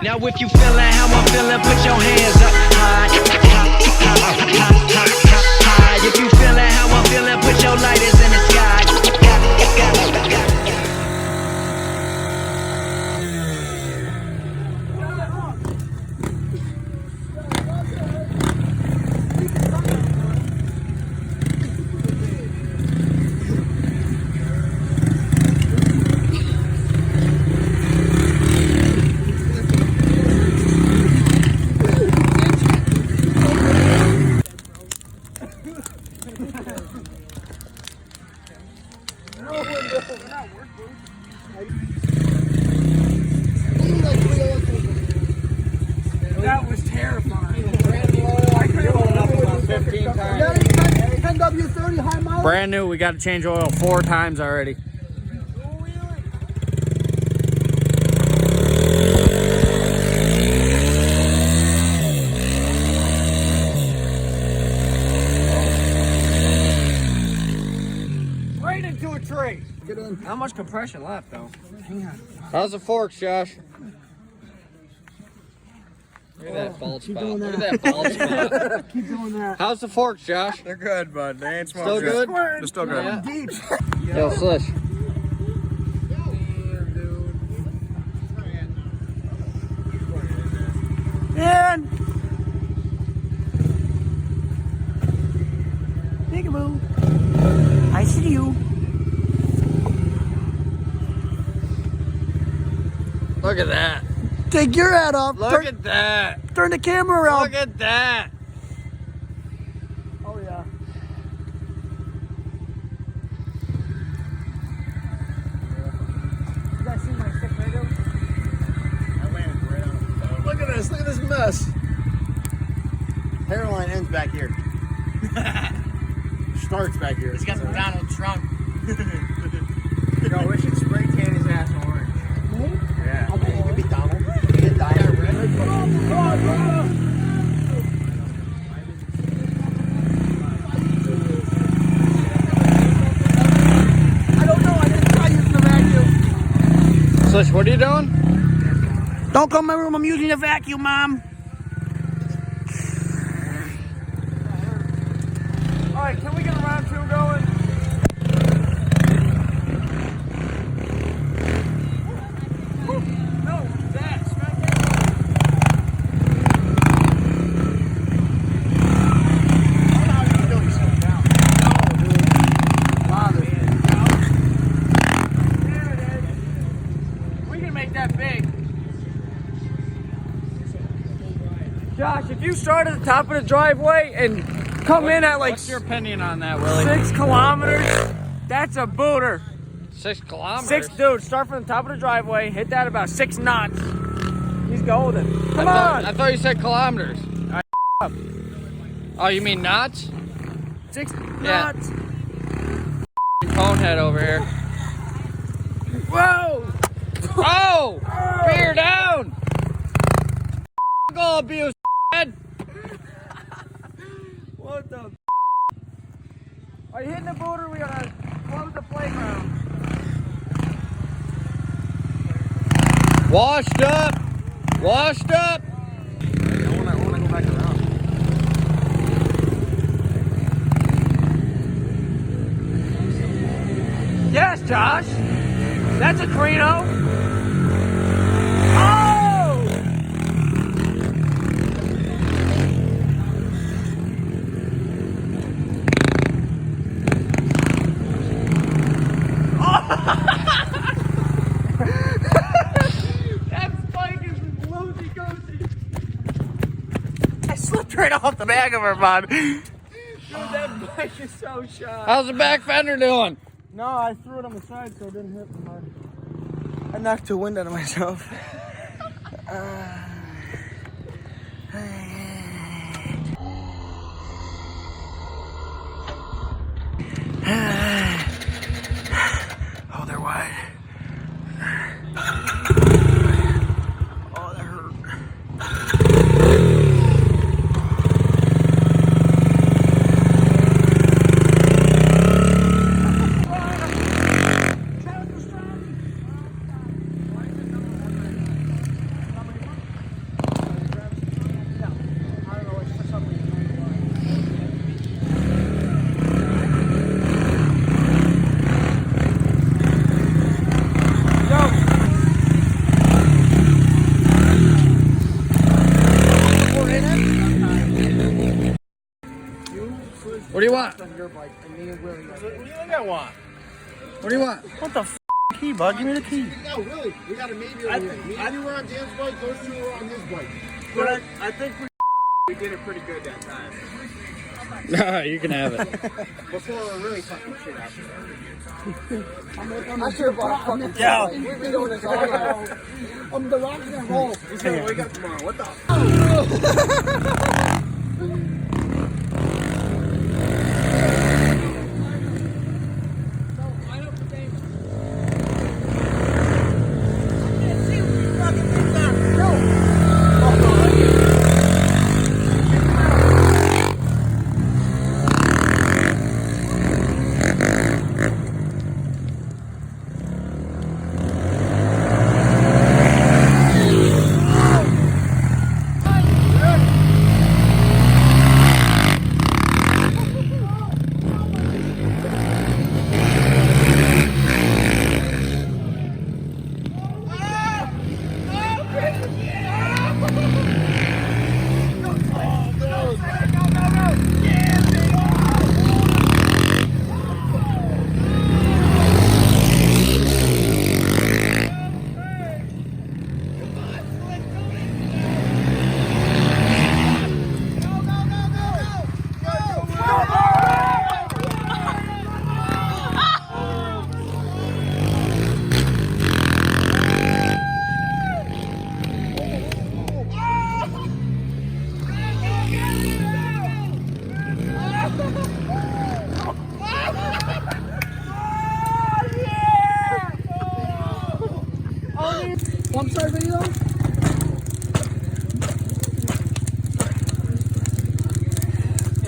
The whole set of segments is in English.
Now if you feeling how I'm feeling, put your hands up high. If you feeling how I'm feeling, put your lighters in the sky. That was terrifying. W30 high mileage. Brand new, we got to change oil 4 times already. Right into a tree. Get in. Not much compression left though. Hang on. How's the forks, Josh? Look at that bald spot. doing Look that. at that bald spot. Keep doing that. How's the forks, Josh? They're good, bud. They ain't Still smoking. good? They're still good. Yeah. Deep. Yo, Slish. And peekaboo. I see you. Look at that. Take your hat off. Look at that. Turn the camera around. Look at that. Oh yeah. You guys see my stick radio? I landed right on the phone. Look at this. Look at this mess. Hairline ends back here. Starts back here. He's got some Donald Trump. Yo, we should spray tan his ass orange. Me? Yeah. Okay. You could be Donald. You could get dyed red. I don't know. I didn't try using the vacuum. Slish, what are you doing? Don't come in my room. I'm using the vacuum, Mom. All right, can we get a round 2 going? No, that smack it. We can make that big. Josh, if you start at the top of the driveway and come in at like What's your opinion on that, Willie? 6 kilometers, that's a booter. 6 kilometers? 6, dude, start from the top of the driveway, hit that about 6 knots. He's golden. Come I on! thought you said kilometers. Oh, you mean knots? 6 Yeah. knots. Conehead over here. Whoa! Oh! Beer down! Go abuse, head. What the? Are you hitting the booter? We gotta close the playground. Washed up! Washed up! I wanna go back around. Yes, Josh. That's a Carino. Oh! That spike is loosey-goosey. I slipped right off the back of her, bud. Dude, that bike is so sharp. How's the back fender doing? No, I threw it on the side so it didn't hit me hard. I knocked the wind out of myself. Oh, they're wide. Oh, that hurt. want? On your bike, and me and Willie. What do you think I want? What do you want? What the key, bud? Give me the key. No, really. We got a maybe over here. Me and you were on Dan's bike. Those two were on his bike. But I think we did it pretty good that time. Nah, you can have it. Before we were really fucking shit up. I should have bought a fucking Yo. We've been doing this all night. I'm the rock and roll. He's gonna wake up tomorrow. What the?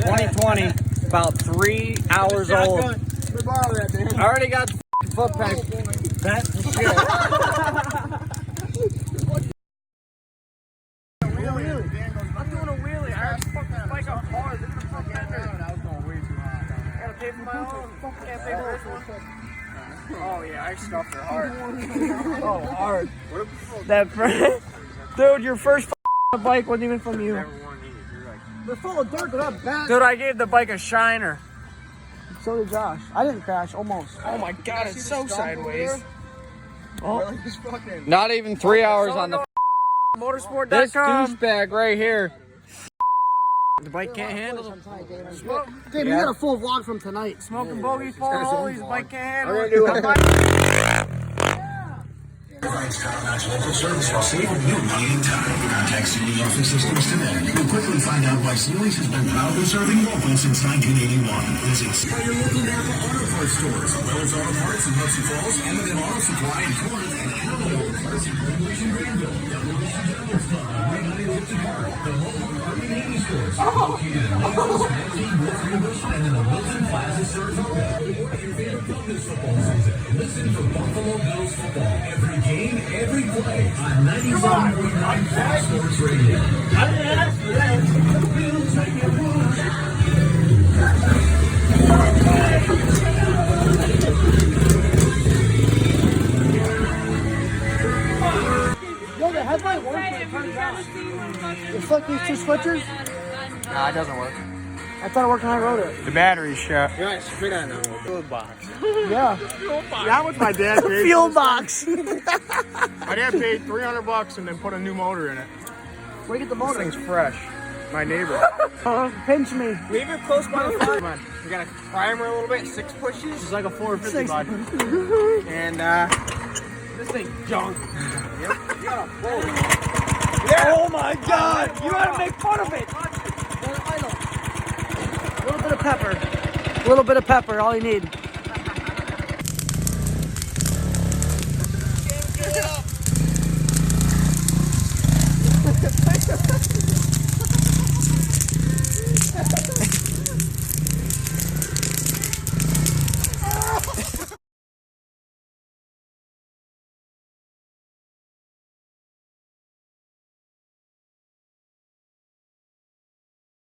2020, about 3 hours old. I already got the foot pack. That's the shit. I'm doing a wheelie. I already fucked this bike up hard. This is a front fender. I was going way too hard. I gotta pay for my own. Can't pay for this one. Oh yeah, I stuffed her hard. Oh, hard. That friend, dude, your first bike wasn't even from you. They're full of dirt, they're not bad. Dude, I gave the bike a shiner. So did Josh. I didn't crash, almost. Oh my god, it's so sideways. Oh. Not even 3 hours on the this Motorsport.com. douchebag right here. The bike can't handle them. Dude, we got a full vlog from tonight. Smoking bogeys, pouring holes, his bike can't handle it. Local service will save you money and time. Contact Sealy Office Systems today. You can quickly find out why Sealy's has been proudly serving local since 1981. Visit your local Napa Auto Parts stores. Wells Auto Parts in Hudson Falls, M&M Auto Supply in Corinth, and Animal Auto Parts in Greenwich and Greenville. Demolition General Store, Greenwich Park. The local Harvey Navy stores located in Naples, Manatee, North Greenwich, and in the Wilton Plaza, Saratoga. Support your favorite Cubs football season. Listen for Buffalo Bills football every game, every play on 97.9 Fox Sports Radio. Yo, the headlight works when it turns on. You flick these two switchers? Nah, it doesn't work. I thought it worked when I rode it. The battery's shut. Right, spit on them. Fuel box. Yeah. How much my dad paid? Fuel box. My dad paid $300 and then put a new motor in it. Where do you get the This motor? thing's fresh. My neighbor. Pinch me. Leave it close by the fire. Come on. We gotta prime her a little bit. 6 pushes. It's like a 450 bud. And this thing's junk. Yep. Yeah. Oh my god! You gotta make fun of it! A little bit of pepper. A little bit of pepper, all you need.